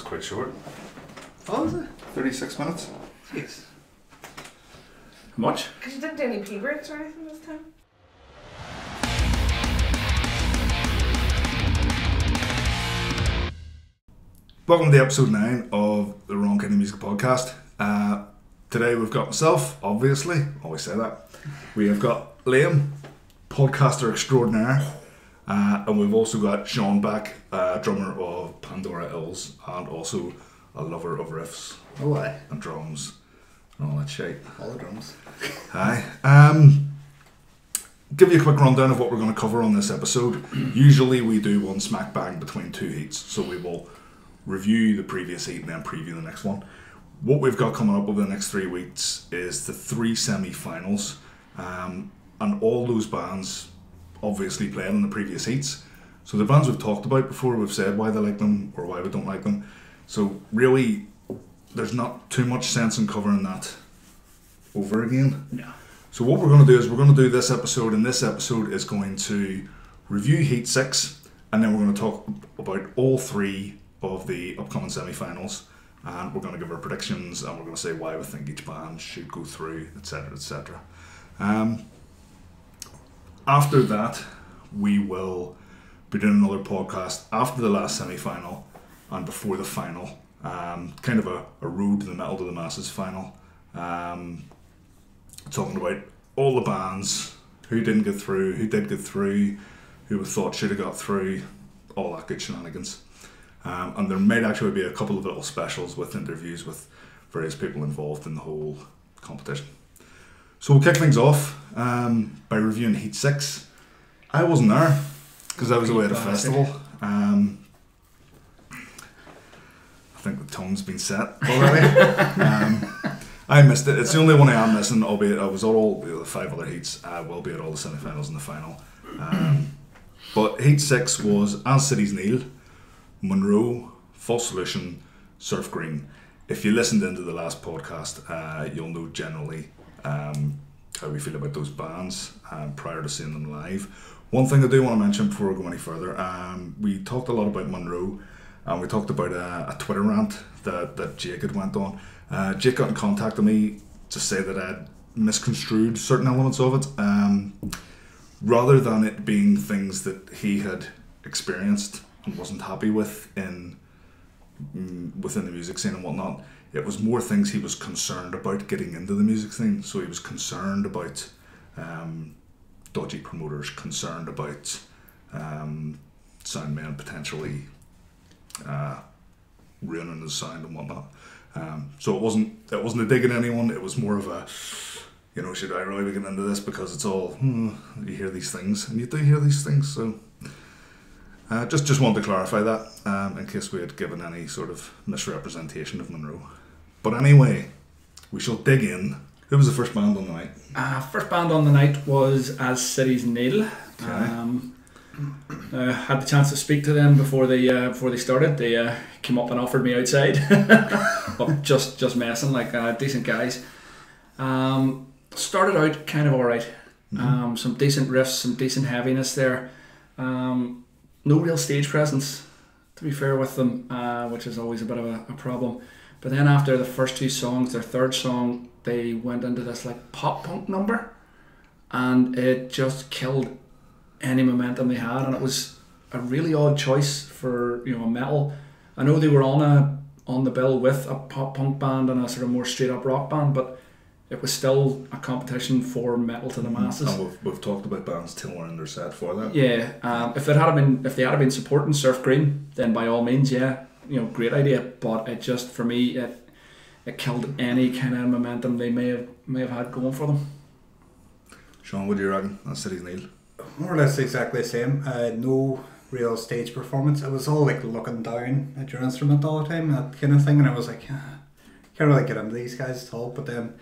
quite short. Oh, is it? 36 minutes. Jeez. How much? Because you didn't do any pee breaks or anything this time? Welcome to episode 9 of the Wrong Kind of Music Podcast. Today we've got myself, obviously, always say that. We have got Liam, podcaster extraordinaire, and we've also got Sean back, drummer of Pandora Ills, and also a lover of riffs Oh, aye. and drums and all that shit. All the drums. Hi. Give you a quick rundown of what we're going to cover on this episode. Usually we do one smack bang between two heats, so we will review the previous heat and then preview the next one. What we've got coming up over the next 3 weeks is the 3 semi-finals, and all those bands obviously played in the previous heats. So the bands we've talked about before, we've said why they like them or why we don't like them. So really, there's not too much sense in covering that over again. No. So what we're going to do is we're going to do this episode, and this episode is going to review Heat 6, and then we're going to talk about all 3 of the upcoming semi-finals, and we're going to give our predictions, and we're going to say why we think each band should go through, etc, etc. After that, we will be doing another podcast after the last semi-final and before the final, kind of a road to the metal to the masses final, talking about all the bands, who didn't get through, who did get through, who we thought should have got through, all that good shenanigans. And there might actually be a couple of little specials with interviews with various people involved in the whole competition. So we'll kick things off by reviewing Heat 6. I wasn't there because I was away at a festival. I think the tone's been set already. I missed it. It's the only one I am missing, albeit I was at all the other 5 other heats. I will be at all the semi-finals and the final. But Heat 6 was As Cities Kneel, Monroe, False Solution, Surf Green. If you listened into the last podcast, you'll know generally how we feel about those bands prior to seeing them live. One thing I do want to mention before we go any further, we talked a lot about Monroe, and we talked about a Twitter rant that Jake had went on. Jake got in contact with me to say that I'd misconstrued certain elements of it, rather than it being things that he had experienced and wasn't happy with within the music scene and whatnot. It was more things he was concerned about getting into the music scene. So he was concerned about dodgy promoters, concerned about sound men potentially ruining his sound and whatnot. So it wasn't a dig at anyone. It was more of a, should I really be getting into this, because it's all you hear these things, and you do hear these things. So just wanted to clarify that in case we had given any sort of misrepresentation of Monroe. But anyway, we shall dig in. Who was the first band on the night? First band on the night was As Cities Kneel. Okay. Had the chance to speak to them before they started. They came up and offered me outside. But just messing, like decent guys. Started out kind of alright. Mm-hmm. Some decent riffs, some decent heaviness there. No real stage presence, to be fair with them, which is always a bit of a problem. But then after the first 2 songs, their third song, they went into this like pop punk number, and it just killed any momentum they had, and it was a really odd choice for a metal. I know they were on the bill with a pop punk band and a sort of more straight up rock band, but it was still a competition for metal to the masses. And we've talked about bands tailoring their set for that. Yeah, if they had been supporting Surf Green, then by all means, yeah, great idea. But it just, for me, it killed any kind of momentum they may have had going for them. Sean, what do you reckon? As Cities Kneel. More or less exactly the same. No real stage performance. It was all like looking down at your instrument all the time, that kind of thing, and I was like, can't really get into these guys at all. But then,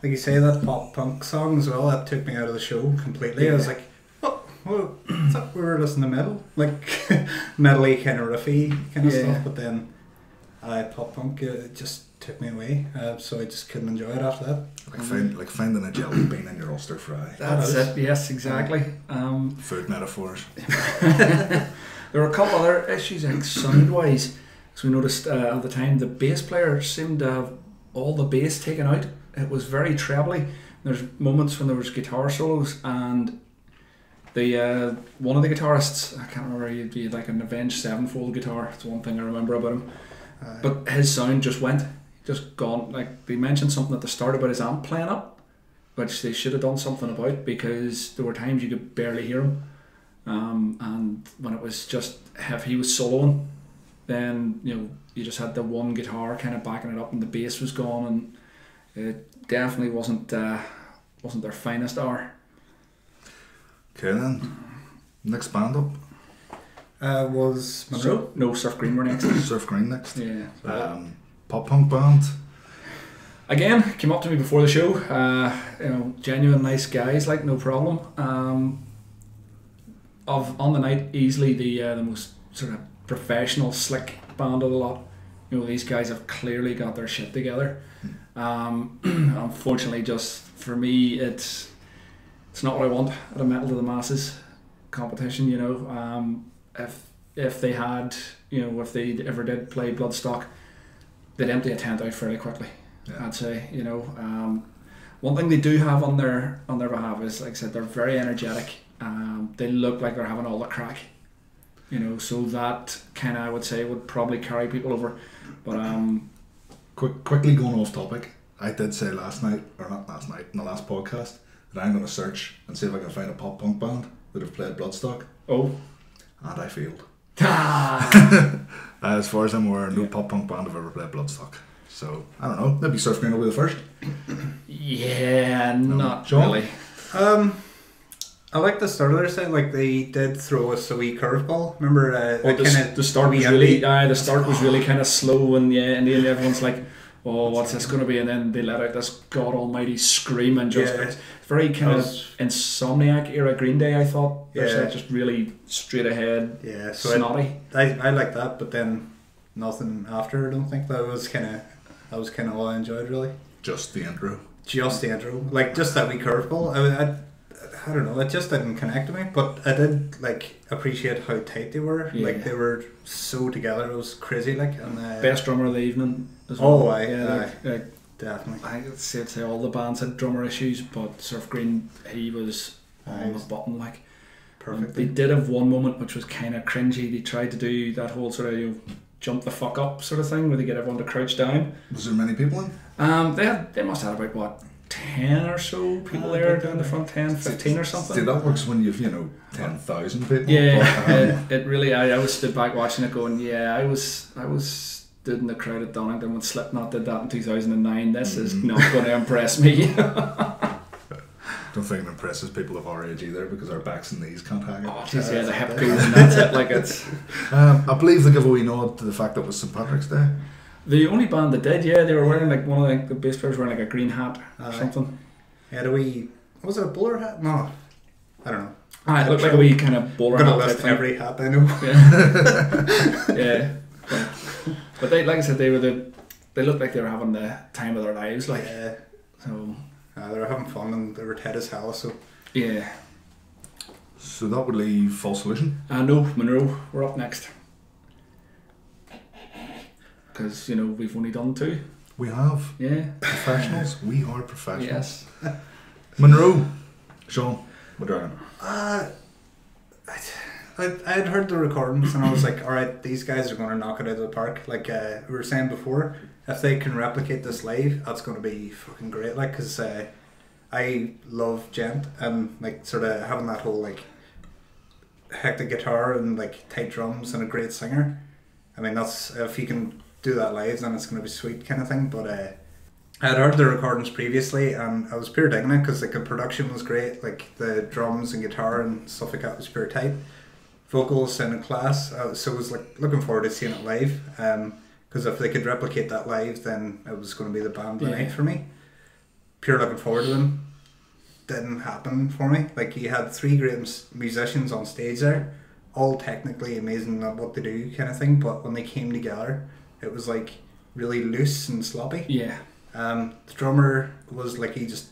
like you say, that pop punk song as well, that took me out of the show completely. Yeah. I was like, well, I thought we were listening to metal, like metal-y kind of riffy kind of stuff, but then pop punk just took me away, so I just couldn't enjoy it after that. Like finding a jelly bean in your oyster fry. That's it, yes, exactly. Food metaphors. There were a couple other issues, I think, sound-wise. So we noticed at the time the bass player seemed to have all the bass taken out. It was very trebly. There's moments when there was guitar solos, and the one of the guitarists, I can't remember, he'd be like an Avenged Sevenfold guitar. It's one thing I remember about him. But his sound just gone. Like, they mentioned something at the start about his amp playing up, which they should have done something about, because there were times you could barely hear him. And when it was just, if he was soloing, then you just had the one guitar kind of backing it up, and the bass was gone, and it definitely wasn't their finest hour. Okay then, next band up. Was Monroe? No, Surf Green were next. Surf Green next. Yeah. Pop punk band. Again, came up to me before the show. Genuine nice guys, like, no problem. On the night, easily the most sort of professional, slick band of the lot. These guys have clearly got their shit together. Unfortunately, just for me, it's not what I want at a Metal to the Masses competition. If they had, if they ever did play Bloodstock, they'd empty a tent out fairly quickly. Yeah. I'd say. One thing they do have on their behalf is, like I said, they're very energetic. They look like they're having all the crack. So that kind of, I would say, would probably carry people over. But quickly going off topic, I did say last night, or not last night, in the last podcast, that I'm going to search and see if I can find a pop punk band that have played Bloodstock. Oh. And I failed. As far as I'm aware, no pop punk band have ever played Bloodstock. So, I don't know, maybe Surf Green will be the first. Yeah, no. Not John? really. I like the start of their set. Like, they did throw us a wee curveball. Remember, the start was really was really kind of slow, and in the end everyone's like, "Oh, what's this going to be?" And then they let out this god almighty scream, and just very kind of Insomniac era Green Day. I thought, just really straight ahead, so snotty. I like that, but then nothing after. I don't think that was kind of all I enjoyed, really. Just the intro. Like, just that wee curveball. I don't know, it just didn't connect to me, but I did appreciate how tight they were. Yeah. Like, they were so together, it was crazy. And best drummer of the evening as well. Definitely. I'd say all the bands had drummer issues, but Surf Green, he was on the button, like. Perfect. They did have one moment which was kind of cringy. They tried to do that whole sort of jump the fuck up sort of thing, where they get everyone to crouch down. Was there many people in? They must have had about 10 or so people there down the front, 10, 15 or something. See, that works when you've 10,000 people. Yeah, it really. I was stood back watching it, going, I was stood in the crowd at Donington when Slipknot did that in 2009. This is not going to impress me. Don't think it impresses people of our age either, because our backs and knees can't hang it. Oh, geez, the hip goes and that's it. Like, it's. I believe they give a wee nod to the fact that it was St. Patrick's Day. The only band that did, they were wearing one of the bass players wearing a green hat or something. Yeah, was it a bowler hat? No, I don't know. It looked like a wee kind of bowler hat. I'm gonna list every hat I know. Yeah. But they, like I said, they looked like they were having the time of their lives, like. Yeah. So. They were having fun, and they were tight as hell. So. Yeah. So that would leave False Solution. No, Monroe. We're up next. Because we've only done 2. We have. Yeah. Professionals. We are professionals. Yes. Monroe. Sean, what do you reckon? I had heard the recordings, and I was like, alright, these guys are going to knock it out of the park. Like we were saying before, if they can replicate this live, that's going to be fucking great. Like, because I love Gent, and sort of having that whole hectic guitar and tight drums and a great singer. I mean, that's, if you can do that live, then it's going to be sweet, kind of thing. But I had heard the recordings previously, and I was pure digging it, because the production was great. The drums and guitar and stuff like that was pure tight. Vocals sounded class, so I was looking forward to seeing it live. Because if they could replicate that live, then it was going to be the band of the night for me. Pure looking forward to them. Didn't happen for me. You had 3 great musicians on stage there, all technically amazing at what they do, kind of thing. But when they came together, it was really loose and sloppy. Yeah. The drummer was he just,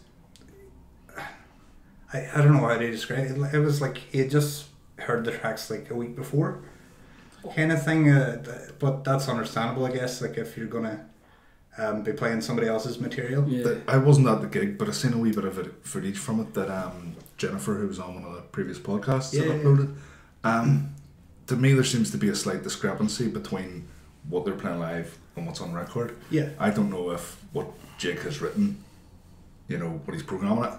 I don't know how to describe it. It was he had just heard the tracks a week before. kind of thing. But that's understandable, I guess. Like if you're gonna be playing somebody else's material. Yeah. I wasn't at the gig, but I seen a wee bit of footage from it that Jennifer, who was on one of the previous podcasts, had uploaded. To me, there seems to be a slight discrepancy between what they're playing live and what's on record. Yeah. I don't know if what Jake has written, what he's programming it,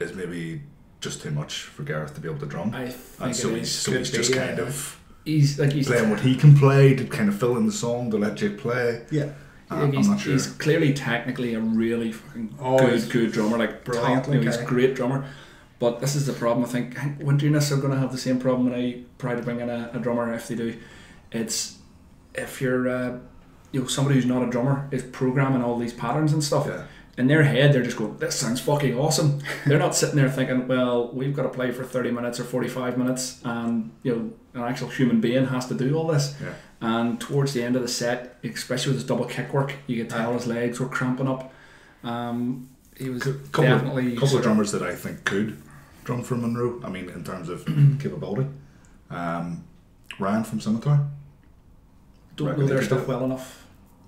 is maybe just too much for Gareth to be able to drum. I think And so he's just kind of he's playing what he can play to kind of fill in the song to let Jake play. Yeah. I'm not sure. He's clearly technically a really fucking good drummer, like brilliant. He's a great drummer. But this is the problem. I think Winterness are going to have the same problem when I try to bring in a drummer. If they do, it's if you're somebody who's not a drummer is programming all these patterns and stuff. Yeah. In their head, they're just going, "This sounds fucking awesome." They're not sitting there thinking, "Well, we've got to play for 30 minutes or 45 minutes, and an actual human being has to do all this." Yeah. And towards the end of the set, especially with his double kick work, you could tell his legs were cramping up. He was definitely couple of drummers that I think could drum for Monroe. I mean, in terms of capability. Ryan from Scimitar. Don't know their stuff well enough.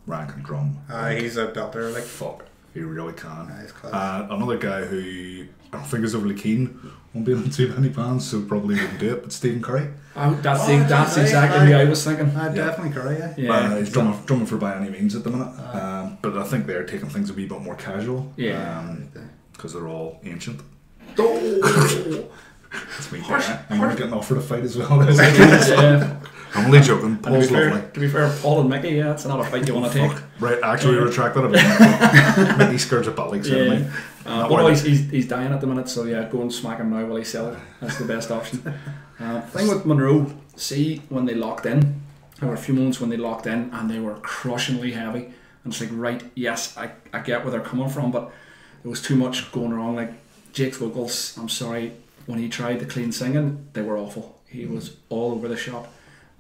Ryan can drum. He's a belter, like fuck. He really can. He's class. Another guy who I don't think is overly keen on being in too many bands, so probably wouldn't do it. But Stephen Curry. That's exactly who I was thinking. Definitely Curry. Yeah. He's drumming for By Any Means at the minute. But I think they're taking things a wee bit more casual. Yeah. Because they're all ancient. Oh. That's me. I'm getting offered a fight as well. Yeah. I'm only joking. Paul's lovely. To be fair, Paul and Mickey, it's not a fight you want to take. Right, actually, retract that a bit. Mickey scourge a bat like certainly. But he's dying at the minute, so yeah, go and smack him now while he's selling. That's the best option. Thing with Monroe, see when they locked in, there were a few moments when they locked in and they were crushingly heavy. And it's like, right, yes, I get where they're coming from, but there was too much going wrong. Like Jake's vocals, I'm sorry, when he tried the clean singing, they were awful. He was all over the shop.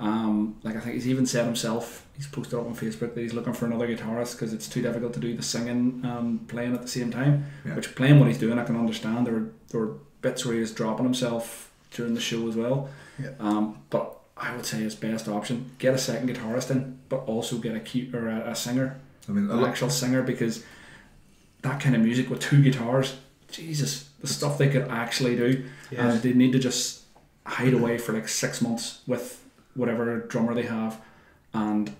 I think he's even said himself, he's posted up on Facebook that he's looking for another guitarist because it's too difficult to do the singing and playing at the same time. Yeah. Which playing what he's doing, I can understand. There were bits where he was dropping himself during the show as well. Yeah. But I would say his best option, get a second guitarist in, but also get a singer, an actual singer, because that kind of music with two guitars, Jesus, the stuff they could actually do. Yeah. And they need to just hide away for like 6 months with whatever drummer they have and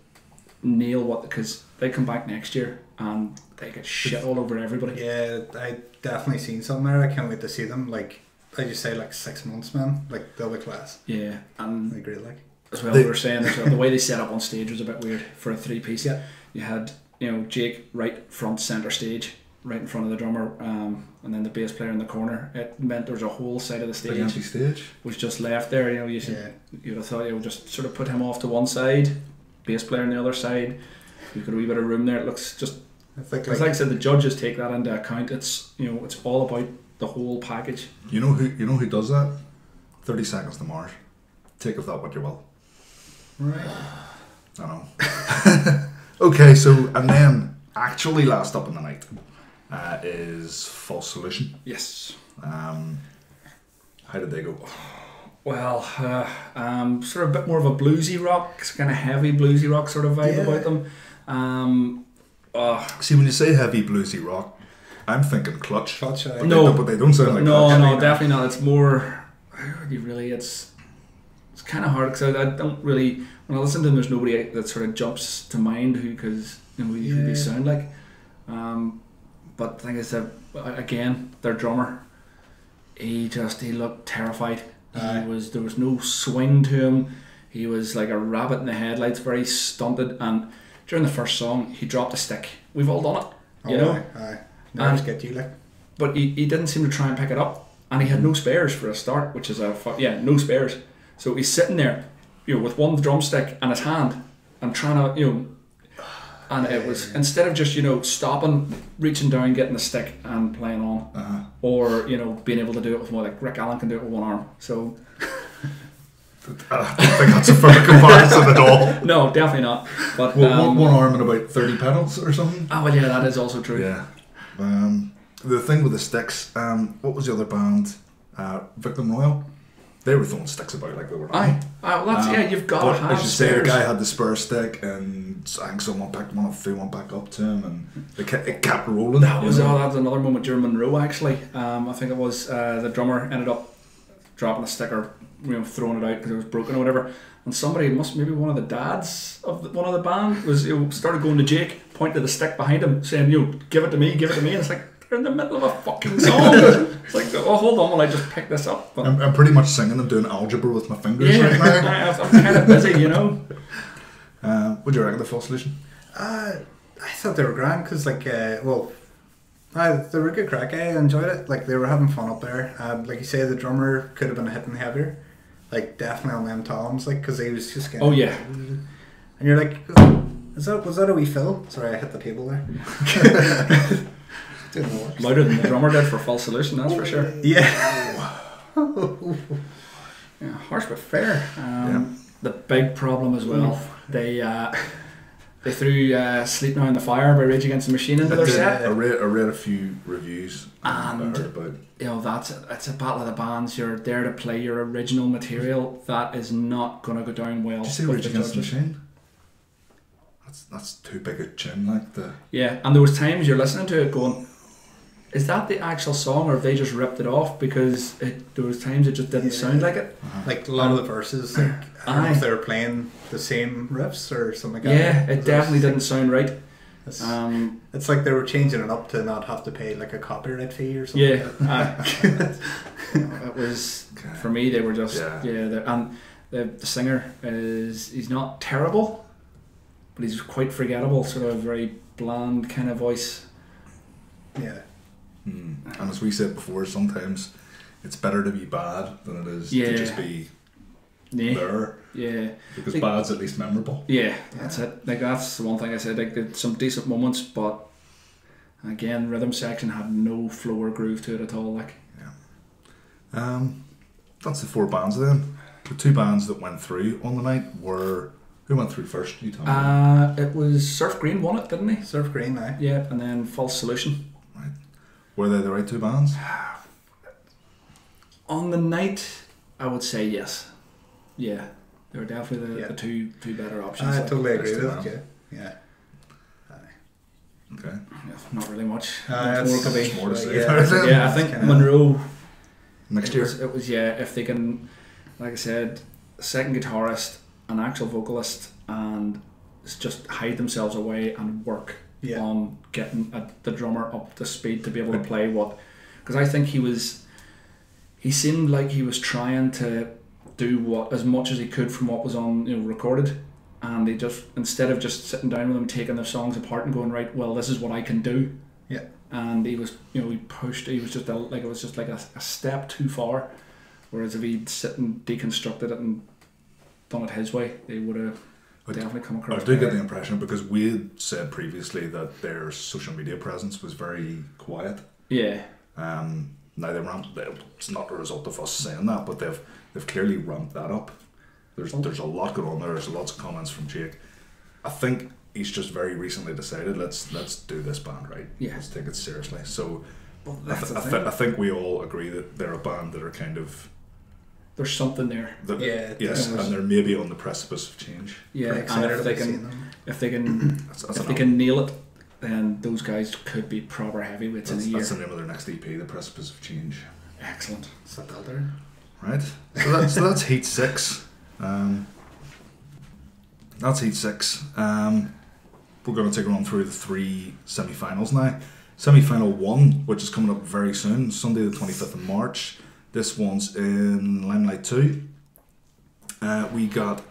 nail because they come back next year and they get shit all over everybody. Yeah, I definitely seen something there. I can't wait to see them. Like I just say, 6 months, man. Like they'll be class. Yeah, and they're great. Like as well, we were saying the way they set up on stage was a bit weird for a 3-piece. Yeah, you had Jake right front center stage, right in front of the drummer, and then the bass player in the corner. It meant there was a whole side of the stage, empty stage, was just left there. You'd have thought just sort of put him off to one side, bass player on the other side. You've got a wee bit of room there. It looks just. Like I said, the judges take that into account. It's it's all about the whole package. You know who does that? 30 Seconds to Mars. Take of that what you will. Right. I know. Okay, so and then actually last up in the night. Is False Solution. Yes. How did they go? Well, sort of a bit more of a bluesy rock, kind of heavy bluesy rock sort of vibe about them. See, when you say heavy bluesy rock, I'm thinking Clutch. But they don't sound like Clutch. No, definitely not. It's more. It's kind of hard because I don't really. When I listen to them, there's nobody that sort of jumps to mind who they sound like. But the thing is that, again, their drummer, he looked terrified. There was no swing to him. He was like a rabbit in the headlights, very stunted. And during the first song, he dropped a stick. We've all done it, you know. Nerves get you, like. But he didn't seem to try and pick it up, and he had no spares for a start, which is no spares. So he's sitting there, with one drumstick and his hand, and trying to, And it was, instead of just, stopping, reaching down, getting the stick and playing on, or, being able to do it with more, like Rick Allen can do it with one arm. So I don't think that's a fair comparison at all. No, definitely not. But one arm and about 30 pedals or something. Oh, well, yeah, that is also true. Yeah. The thing with the sticks, what was the other band? Victim Royal? they were throwing sticks about like they were. Aye, well that's you've got to But have as you say, the spares. guy had the spur stick, and I think someone picked one up, threw one back up to him, and it kept rolling. That was another moment during Monroe actually. I think it was the drummer ended up dropping a stick or throwing it out because it was broken or whatever. And somebody, maybe one of the dads of one of the band, was started going to Jake, pointed the stick behind him, saying, give it to me. And it's like, they're in the middle of a fucking song. It's like, oh, hold on while I just pick this up. But I'm pretty much singing and doing algebra with my fingers right now. I'm kind of busy, What do you reckon the False Solution? I thought they were grand because, like, they were a good crack. I enjoyed it. Like, they were having fun up there. Like you say, the drummer could have been hitting heavier. Like, definitely on them toms, like, because he was just getting... Oh, yeah. And you're like, was that a wee fill? Sorry, I hit the table there. Doing the work. Louder than the drummer did for False Solution, that's for sure. Yeah. Yeah, harsh but fair. The big problem as well, they threw Sleep Now in the Fire by Rage Against the Machine into their set. I read a few reviews And I heard about. it's a battle of the bands. You're there to play your original material. That is not going to go down well. Did you say with Rage the Against the judges. Machine? That's too big a tune, like the. Yeah, and there was times you're listening to it going, is that the actual song or have they just ripped it off? Because there was times it just didn't sound like it. Like a lot of the verses, like, I don't know if they were playing the same riffs or something like Yeah, that. it definitely didn't sound right. It's like they were changing it up to not have to pay like a copyright fee or something. Yeah, it was for me. They were just and the singer he's not terrible, but he's quite forgettable. Sort of very bland kind of voice. Yeah. And as we said before, sometimes it's better to be bad than it is to just be there. Yeah, because bad's at least memorable. Yeah, that's it. Like that's the one thing I said. Like there's some decent moments, but again, rhythm section had no flow or groove to it at all. Like, that's the 4 bands then. The 2 bands that went through on the night were who went through first? You tell me. It was Surf Green won it, didn't he? Surf Green, aye. Yeah, and then False Solution. Right. Were they the right 2 bands? On the night, I would say yes. Yeah, they were definitely the two better options. I like, totally agree with you. Yeah. Okay. yeah, not really much. That's more to say. Yeah, I think Monroe next year. It was if they can, like I said, a second guitarist, an actual vocalist, and just hide themselves away and work on getting the drummer up to speed to be able to play what. Because I think he seemed like he was trying to do as much as he could from what was on recorded, and they just, instead of just sitting down with them taking their songs apart and going, right, well, this is what I can do. Yeah. And he was he pushed, he was just it was just like a step too far, whereas if he'd sit and deconstructed it and done it his way, they would have definitely come across. I do get the impression, because we had said previously that their social media presence was very quiet. Yeah. Now it's not a result of us saying that, but they've clearly ramped that up. There's a lot going on there. There's lots of comments from Jake. I think he's just very recently decided let's do this band right. Yeah. Let's take it seriously. So I think we all agree that they're a band that are kind of. There's something there. Yes, and they're maybe on the precipice of change. Yeah, and if they can nail it, then those guys could be proper heavyweights in a year. That's the name of their next EP, The Precipice of Change. Excellent. Right. So that's Heat 6. That's Heat 6. We're going to take a run through the 3 semi-finals now. Semi-final 1, which is coming up very soon, Sunday the 25th of March. This one's in Limelight 2. We got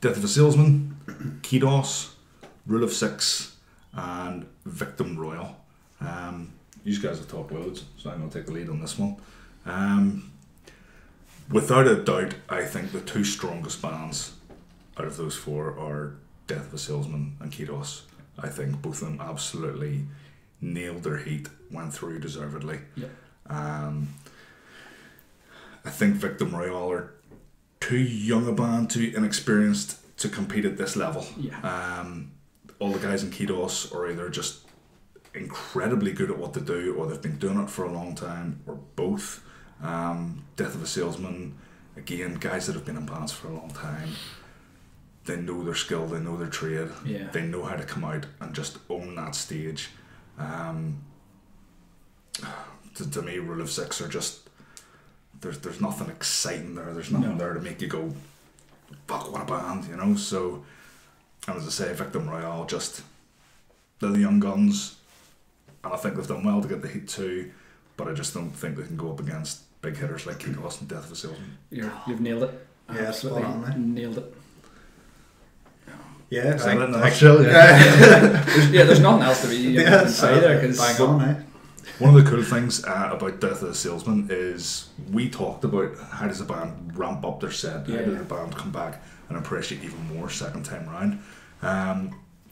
Death of a Salesman, Kidos, Rule of 6, and Victim Royal. You guys have talked loads, so I'm going to take the lead on this one. Without a doubt, I think the 2 strongest bands out of those 4 are Death of a Salesman and Kidos. I think both of them absolutely nailed their heat, went through deservedly. Yep. I think Victim Royale are too young a band, too inexperienced to compete at this level. Yeah. All the guys in Kidos are either just incredibly good at what they do, or they've been doing it for a long time, or both. Death of a Salesman, again, guys that have been in bands for a long time. They know their skill, they know their trade, Yeah. they know how to come out and just own that stage. To me, Rule of Six are just, there's nothing exciting there, there's nothing there to make you go, fuck, what a band, you know. So, and as I say, Victim Royale, just, they're the young guns, and I think they've done well to get the heat too, but I just don't think they can go up against big hitters like Kikos and Death of a Salesman. You've nailed it. Yeah, Absolutely spot on, mate. nailed it. Yeah, So in a nutshell, There's nothing else to be can say there, because bang on, eh? one of the cool things about Death of the Salesman is we talked about how does a band ramp up their set, how does a band come back and impress you even more second time round.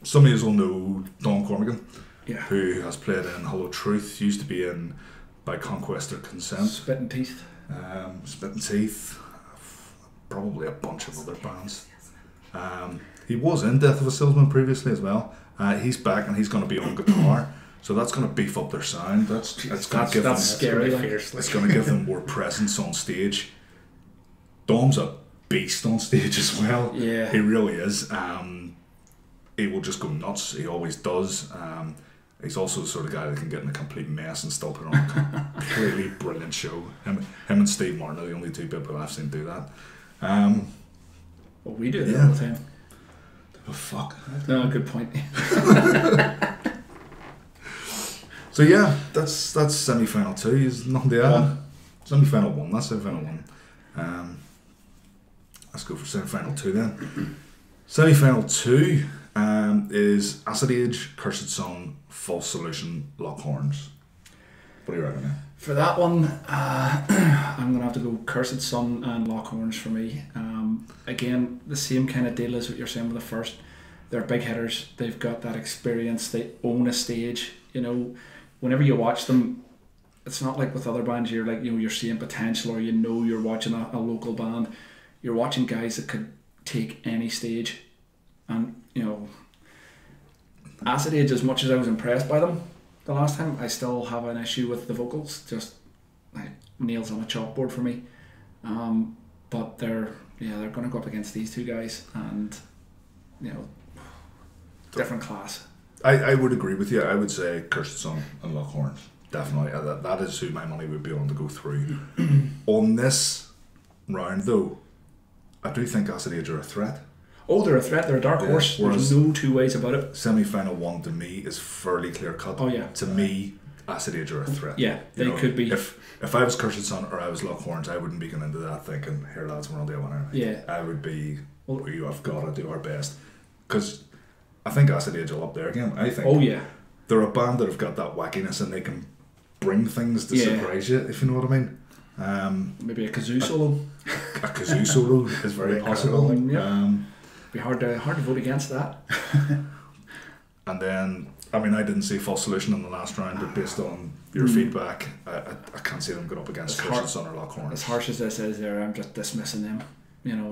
Some of you will know Don Cormigan, who has played in Hollow Truth, used to be in By Conquest or Consent, Spitting Teeth, Spitting Teeth, probably a bunch of other bands. He was in Death of a Salesman previously as well. He's back and he's going to be on guitar, so that's going to beef up their sound. That's going to give them scary. It's going to give them more presence on stage. Dom's a beast on stage as well. Yeah, he really is. He will just go nuts. He always does. He's also the sort of guy that can get in a complete mess and still put on a completely brilliant show. Him and Steve Martin are the only two people I've seen do that. Well, we do that all the time. Oh, fuck. No, good point. So yeah, that's semi-final 2. There's nothing to add. Semi-final 1. That's semi-final 1. Let's go for semi-final 2 then. Semi-final 2 is Acid Age, Cursed Sun, False Solution, Lock Horns. What do you reckon? For that one, I'm going to have to go Cursed Sun and Lock Horns for me. Again, the same kind of deal as what you're saying with the first. They're big hitters. They've got that experience. They own a stage. You know, whenever you watch them, it's not like with other bands. You're like, you're seeing potential, or you're watching a local band. You're watching guys that could take any stage, and Acid Age, as much as I was impressed by them the last time, I still have an issue with the vocals. Just like nails on a chalkboard for me. But they're going to go up against these two guys, and different class. I would agree with you. I would say Cursed Sun and Lock Horns. Definitely. That is who my money would be on to go through. On this round, though, I do think Acid Age are a threat. Oh, they're a threat. They're a dark horse. There's no two ways about it. Semi-final 1 to me is fairly clear cut. Oh yeah. To me, Acid Age are a threat. Yeah, they could be. If I was Cursed Sun or I was Lock Horns, I wouldn't be going into that thinking, here lads, we're on the winner. Yeah. I would be, you have got to do our best. Because I think Acid Age will up there again. I think they're a band that have got that wackiness and they can bring things to surprise you, if you know what I mean. Maybe a kazoo solo. A kazoo solo is very possible. Be hard to vote against that. And then, I mean, I didn't see False Solution in the last round, but based on your feedback, I can't see them going up against Cursed Sun or Lock Horns. As harsh as this is, I'm just dismissing them.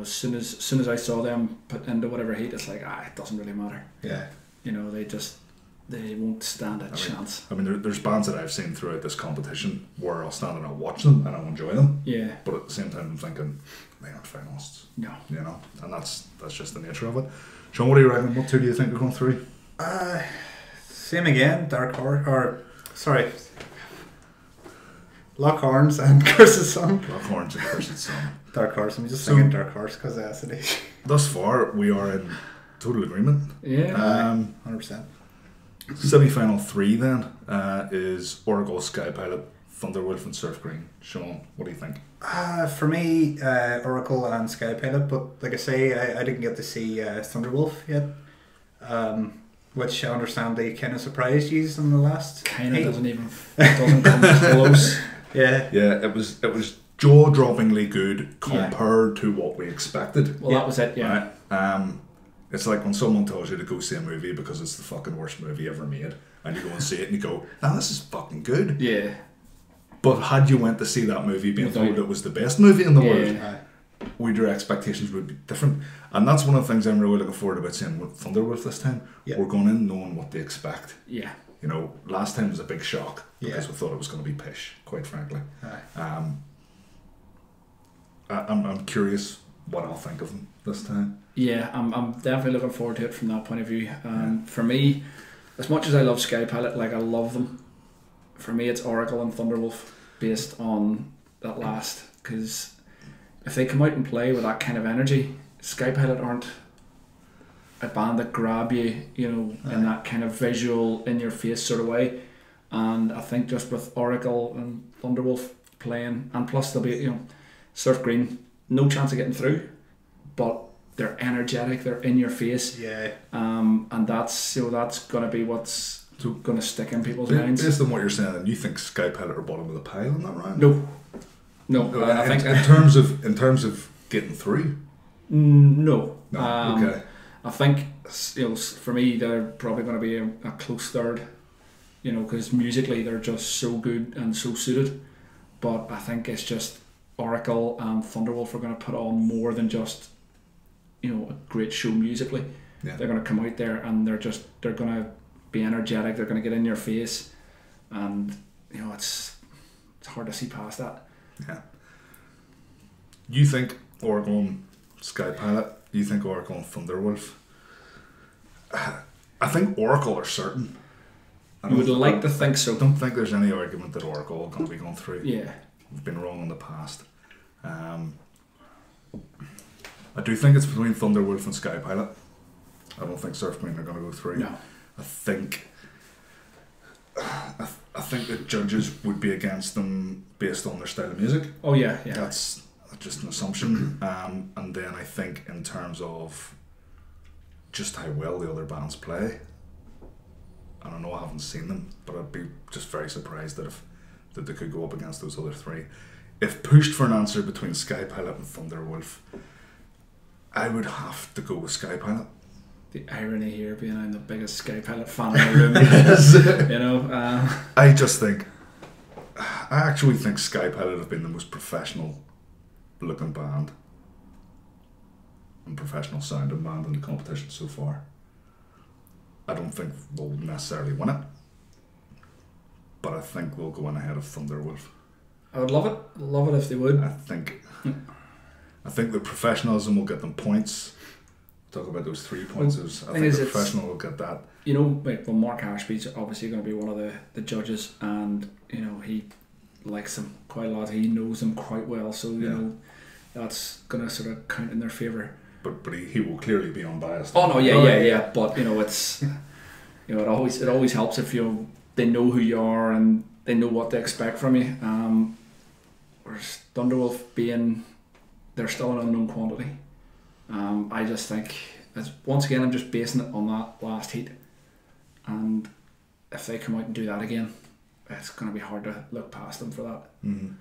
As soon as I saw them put into whatever heat, it's like, it doesn't really matter. Yeah. They won't stand a chance. I mean, there's bands that I've seen throughout this competition where I'll stand and I'll watch them and I'll enjoy them. Yeah. But at the same time, I'm thinking, they aren't finalists. No. And that's just the nature of it. Sean, what do you reckon? What two do you think are going through? Same again, Lock Horns and Cursed Sun. Lock Horns and Cursed Sun. Dark Horse, I'm just thinking Dark Horse because of Acid Age. Thus far, we are in total agreement. Yeah. 100%. Semi-final 3 then is Oracle, Sky Pilot, Thunderwolf and Surf Green. Sean, what do you think? For me, Oracle and Sky Pilot, but like I say, I didn't get to see Thunderwolf yet, which I understand they kind of surprised you in the last. Kind of doesn't come close. Yeah. Yeah, it was jaw-droppingly good compared to what we expected. Well, that was it. Yeah. Right? It's like when someone tells you to go see a movie because it's the fucking worst movie ever made, and you go and see it and you go, this is fucking good. Yeah. But had you went to see that movie being told it was the best movie in the world, would your expectations would be different. And that's one of the things I'm really looking forward about seeing with Thunderwolf this time. Yep. We're going in knowing what to expect. Yeah. Last time was a big shock because we thought it was going to be pish, quite frankly. I'm curious what I'll think of them this time. Yeah, I'm definitely looking forward to it from that point of view. For me, as much as I love Sky Pilot, like I love them, for me it's Oracle and Thunderwolf based on that last, because if they come out and play with that kind of energy, Sky Pilot aren't a band that grab you, you know, in that kind of visual, in your face sort of way. And I think just with Oracle and Thunderwolf playing, and plus they'll be, you know, Surf Green, no chance of getting through, but they're energetic, they're in your face. Yeah. And that's, you know, that's gonna be what's gonna stick in people's minds. Based on what you're saying, you think Sky Pilot are bottom of the pile in that round? No. I think in terms of getting through. No. Okay. I think, you know, for me they're probably going to be a close third, you know, because musically they're just so good and so suited. But I think it's just Oracle and Thunderwolf are going to put on more than just, you know, a great show musically. Yeah. They're going to come out there and they're going to be energetic. They're going to get in your face, and you know it's hard to see past that. Yeah. You think Oracle and Sky Pilot? You think Oracle and Thunderwolf? I think Oracle are certain. You would like to think so. I don't think there's any argument that Oracle are going to be going through. Yeah. We've been wrong in the past. I do think it's between Thunderwolf and Sky Pilot. I don't think Surf Queen are going to go through. No. I think the judges would be against them based on their style of music. Oh yeah. That's just an assumption. And then I think in terms of just how well the other bands play, and I know I haven't seen them, but I'd be just very surprised that they could go up against those other three. If pushed for an answer between Sky Pilot and Thunderwolf, I would have to go with Sky Pilot. The irony here being I'm the biggest Sky Pilot fan in the room. You know, I actually think Sky Pilot have been the most professional looking band and professional sounding band in the competition so far. I don't think they'll necessarily win it, but I think they'll go in ahead of Thunderwolf. I would love it if they would. I think the professionalism will get them points. Talk about those 3 points. I think the professional will get that. You know, like, well, Mark Ashby's obviously going to be one of the judges, and you know he likes them quite a lot. He knows them quite well, so you know that's going to sort of count in their favour. But he will clearly be unbiased. Oh no, yeah. But you know, it's you know it always helps if they know who you are and they know what to expect from you. Whereas Thunderwolf they're still an unknown quantity. I just think, once again, I'm just basing it on that last heat, and if they come out and do that again, it's going to be hard to look past them for that. Mm-hmm.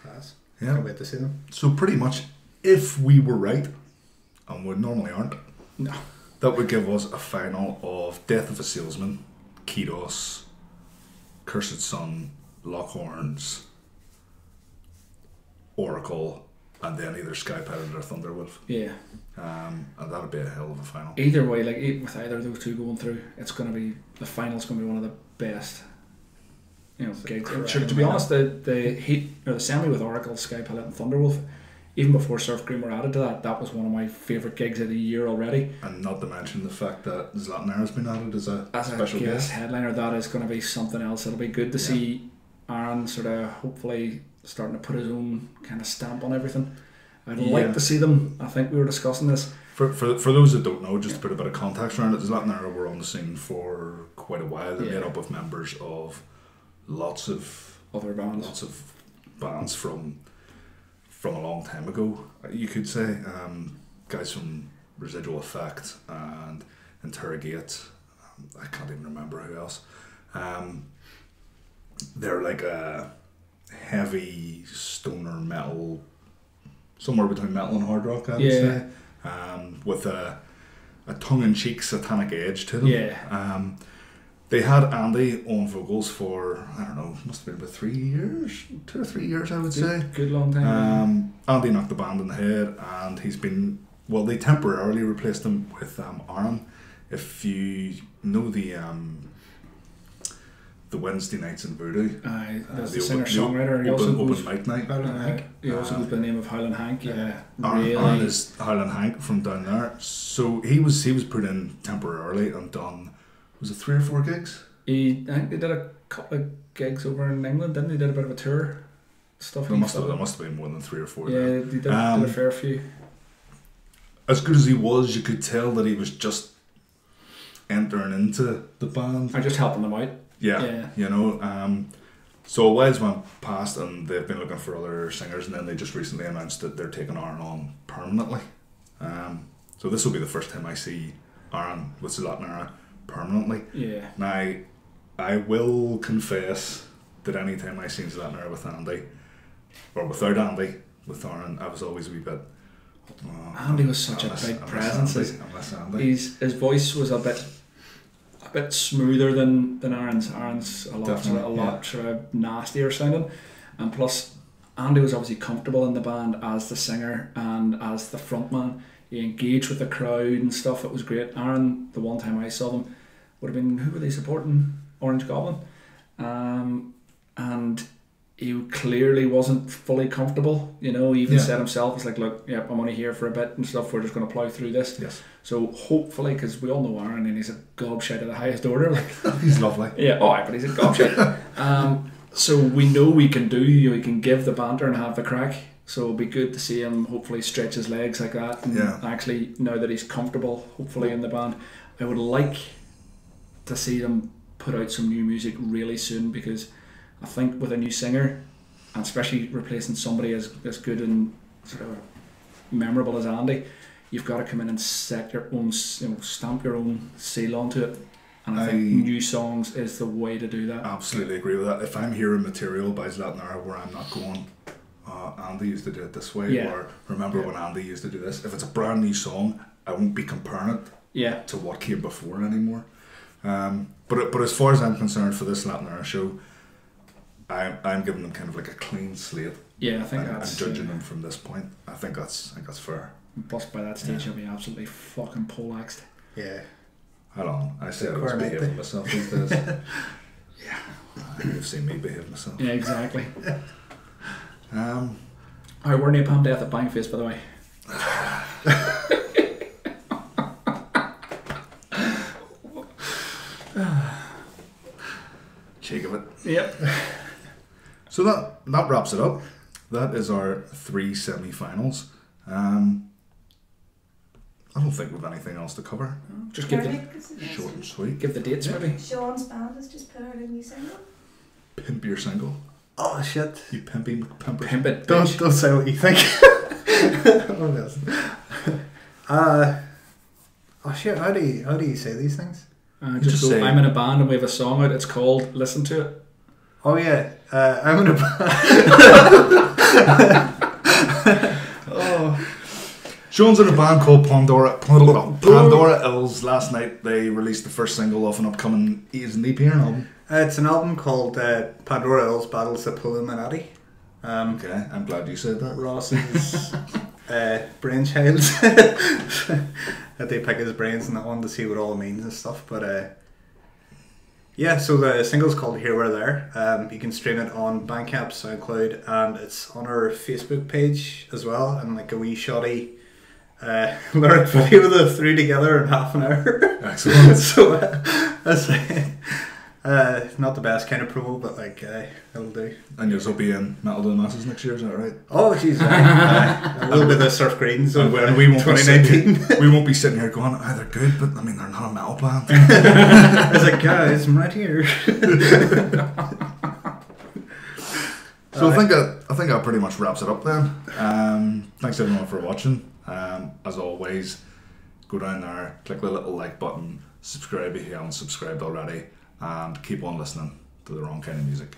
Yeah. Can't wait to see them. So pretty much, if we were right, and we normally aren't, no, that would give us a final of Death of a Salesman, Kidos, Cursed Sun, Lockhorns, Oracle, and then either Sky Pilot or Thunderwolf. Yeah. And that'd be a hell of a final. Either way, like with either of those two going through, it's going to be, the final's going to be one of the best, you know, gigs. Sure, to be honest, the heat or the semi with Oracle, Sky Pilot, and Thunderwolf, even before Surf Green were added to that was one of my favourite gigs of the year already. And not to mention the fact that Zlatan has been added as a special guest headliner. That is going to be something else. It'll be good to see Aaron sort of hopefully starting to put his own kind of stamp on everything. I'd like to see them. I think we were discussing this. For those that don't know, just to put a bit of context around it, Zlatan were on the scene for quite a while. They're made up of members of lots of other bands. Lots of bands from a long time ago, you could say. Guys from Residual Effect and Interrogate. I can't even remember who else. They're like a heavy stoner metal, somewhere between metal and hard rock, I would say, with a tongue-in-cheek satanic edge to them. Yeah. They had Andy on vocals for, I don't know, must have been about 3 years, 2 or 3 years, I would say. Good long time. Andy knocked the band in the head, and they temporarily replaced him with Aaron. If you know the the Wednesday nights in Voodoo. There's the singer-songwriter. He also goes open mic night. he also goes by the name of Howlin' Hank. Yeah, Aaron is Howlin' Hank from down there. So he was put in temporarily and done, was it 3 or 4 gigs? I think they did a couple of gigs over in England, didn't they? Did a bit of a tour stuff. There must have been more than 3 or 4. Yeah, there. they did a fair few. As good as he was, you could tell that he was just entering into the band. I'm just helping them out. Yeah. You know. So a while's went past and they've been looking for other singers, and then they just recently announced that they're taking Aaron on permanently. So this will be the first time I see Aaron with Zlatnara permanently. Yeah. Now, I will confess that any time I seen Zlatnara with Andy, or without Andy, with Aaron, I was always a wee bit. Andy was such a big presence. His voice was a bit smoother than Aaron's. Aaron's a lot sort of nastier sounding, and plus Andy was obviously comfortable in the band as the singer and as the frontman. He engaged with the crowd and stuff. It was great. Aaron, the one time I saw them, would have been, who were they supporting? Orange Goblin, and he clearly wasn't fully comfortable. You know, he even said himself, "It's like, look, yeah, I'm only here for a bit and stuff. We're just going to plough through this." Yes. So hopefully, because we all know Aaron, and he's a gobshite of the highest order. Like he's lovely. Yeah. Oh, but he's a gobshite. So we know we can give the banter and have the crack. So it'll be good to see him hopefully stretch his legs like that. And actually, now that he's comfortable, hopefully in the band, I would like to see them put out some new music really soon, because I think with a new singer, and especially replacing somebody as good and sort of memorable as Andy, you've got to come in and set your own, stamp your own seal onto it. And I think new songs is the way to do that. Absolutely agree with that. If I'm hearing material by Zlatnara where I'm not going, Andy used to do it this way, or remember when Andy used to do this. If it's a brand new song, I won't be comparing it to what came before anymore. But as far as I'm concerned, for this Zlatnara show, I'm giving them kind of like a clean slate. Yeah, I think that's. I'm judging them from this point. I think that's fair. Plus, by that stage, I'll be absolutely fucking poleaxed. Yeah. Hold on, I said I was behaving myself these days. Yeah, you've seen me behave myself. Yeah, exactly. Alright, we're Napalm Death at Bangface, by the way. Cheek of it. Yep. So that wraps it up. That is our 3 semi-finals. I don't think we've anything else to cover. Just give the short and sweet. Give the dates maybe. Sean's band has just put out a new single. Pimp your single. Oh shit! You pimpy McPimper. Pimp it. Don't say what you think. Oh shit! How do you say these things? Just go, I'm in a band and we have a song out. It's called Listen to It. Oh yeah, I'm in a band. Oh. Sean's in a band called Pandora Ills. Last night they released the first single off an upcoming EP album. It's an album called Pandora Ills Battles the Illuminati. Okay, I'm glad you said that. Ross's brainchild. That they pick his brains and that one to see what it all means and stuff. But yeah, so the single's called Here We're There. You can stream it on Bandcamp, SoundCloud, and it's on our Facebook page as well, and like a wee shoddy lyric video the 3 together in half an hour. Excellent. So that's not the best kind of promo, but like it'll do. And you'll be in Metal to the Masses next year, is that right? Oh jeez, a little bit of Surf Greens of and we won't 2019. We won't be sitting here going, they're good, but I mean they're not a metal band. It's like, guys, I'm right here. So I think that pretty much wraps it up then. Thanks everyone for watching. As always, go down there, click the little like button, subscribe if you haven't subscribed already, and keep on listening to the wrong kind of music.